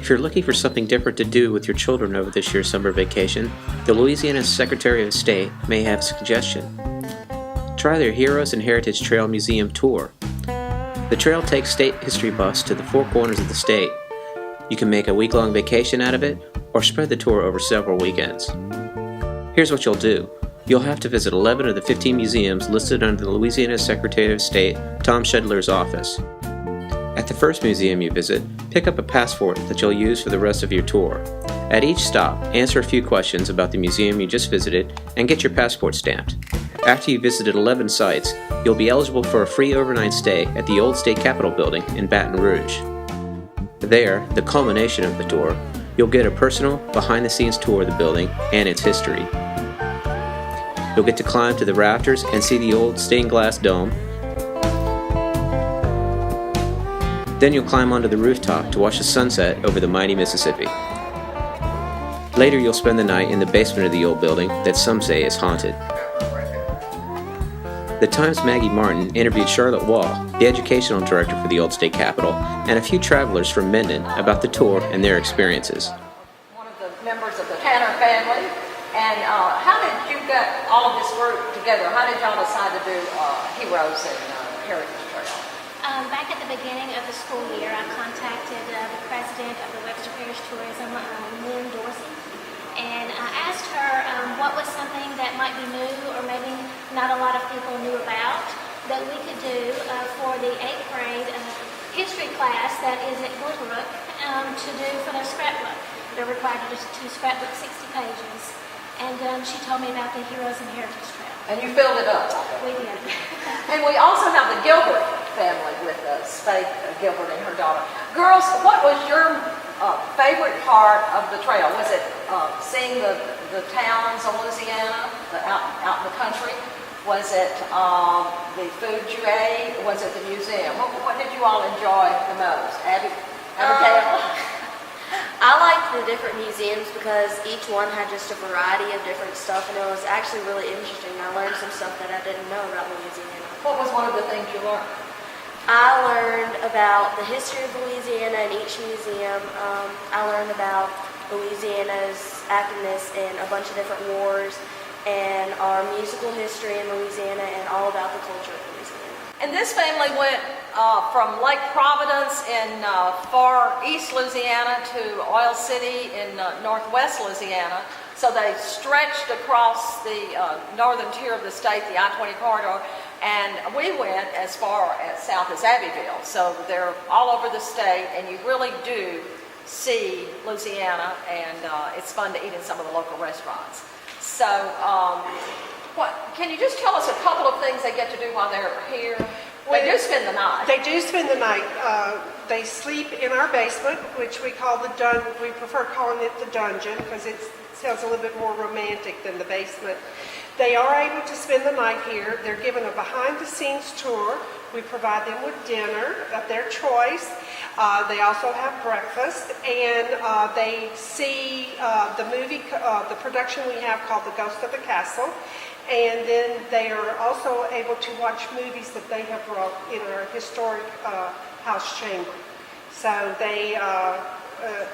If you're looking for something different to do with your children over this year's summer vacation, the Louisiana Secretary of State may have a suggestion. Try their Heroes and Heritage Trail Museum tour. The trail takes state history buffs to the four corners of the state. You can make a week-long vacation out of it, or spread the tour over several weekends. Here's what you'll do. You'll have to visit 11 of the 15 museums listed under the Louisiana Secretary of State, Tom Shedler's office. At the first museum you visit, pick up a passport that you'll use for the rest of your tour. At each stop, answer a few questions about the museum you just visited and get your passport stamped. After you visited 11 sites, you'll be eligible for a free overnight stay at the old State Capitol building in Baton Rouge. There, the culmination of the tour, you'll get a personal, behind-the-scenes tour of the building and its history. You'll get to climb to the rafters and see the old stained glass dome. Then you'll climb onto the rooftop to watch the sunset over the mighty Mississippi. Later you'll spend the night in the basement of the old building that some say is haunted. The Times' Maggie Martin interviewed Charlotte Wall, the educational director for the old State Capitol, and a few travelers from Mendon about the tour and their experiences. One of the members of the Tanner family, and how did you get all of this group together? How did y'all decide to do Heroes and Heritage Trail? Back at the beginning of the school year, I contacted the president of the Webster Parish Tourism, Lynn Dorsey, and I asked her what was something that might be new or maybe not a lot of people knew about that we could do for the 8th grade history class that is at Glenbrook to do for their scrapbook. They're required to scrapbook 60 pages, and she told me about the Heroes and Heritage Trail. And you filled it up. We did. And we also have the Gilbert family with us, Faith Gilbert and her daughter. Girls, what was your favorite part of the trail? Was it seeing the towns of Louisiana, out in the country? Was it the food you ate? Was it the museum? What did you all enjoy the most? Abigail? I liked the different museums because each one had just a variety of different stuff, and it was actually really interesting. I learned some stuff that I didn't know about Louisiana. What was one of the things you learned? I learned about the history of Louisiana in each museum. I learned about Louisiana's activeness in a bunch of different wars, and our musical history in Louisiana, and all about the culture of Louisiana. And this family went from Lake Providence in far east Louisiana to Oil City in northwest Louisiana. So they stretched across the northern tier of the state, the I-20 corridor, and we went as far as south as Abbeville. So they're all over the state, and you really do see Louisiana, and it's fun to eat in some of the local restaurants. So can you just tell us a couple of things they get to do while they're here? They do spend the night. They do spend the night. They sleep in our basement, which we call we prefer calling it the dungeon because it sounds a little bit more romantic than the basement. They are able to spend the night here. They're given a behind-the-scenes tour. We provide them with dinner of their choice. They also have breakfast, and they see the movie, the production we have called The Ghost of the Castle. And then they are also able to watch movies that they have brought in our historic house chamber. So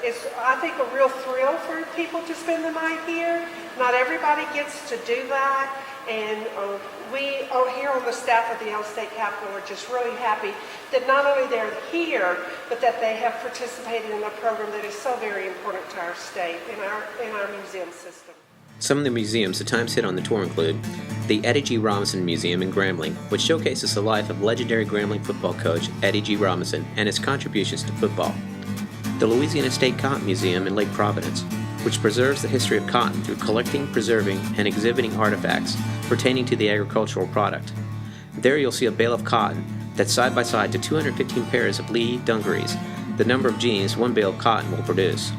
it's, I think, a real thrill for people to spend the night here. Not everybody gets to do that, and we here on the staff of the old State Capitol are just really happy that not only they're here, but that they have participated in a program that is so very important to our state in our museum system. Some of the museums the Times hit on the tour include the Eddie G. Robinson Museum in Grambling, which showcases the life of legendary Grambling football coach Eddie G. Robinson and his contributions to football. The Louisiana State Cotton Museum in Lake Providence, which preserves the history of cotton through collecting, preserving, and exhibiting artifacts pertaining to the agricultural product. There you'll see a bale of cotton that's side by side to 215 pairs of Lee dungarees, the number of jeans one bale of cotton will produce.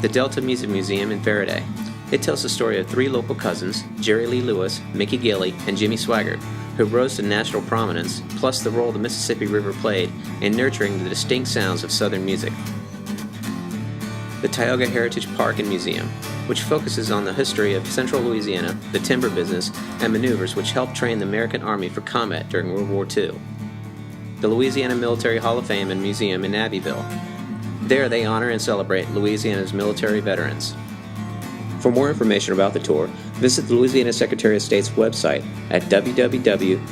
The Delta Music Museum in Faraday. It tells the story of three local cousins, Jerry Lee Lewis, Mickey Gilly, and Jimmy Swaggart, who rose to national prominence, plus the role the Mississippi River played in nurturing the distinct sounds of Southern music. The Tioga Heritage Park and Museum, which focuses on the history of central Louisiana, the timber business, and maneuvers which helped train the American Army for combat during World War II. The Louisiana Military Hall of Fame and Museum in Abbeville. There they honor and celebrate Louisiana's military veterans. For more information about the tour, visit the Louisiana Secretary of State's website at www.sos.la.gov.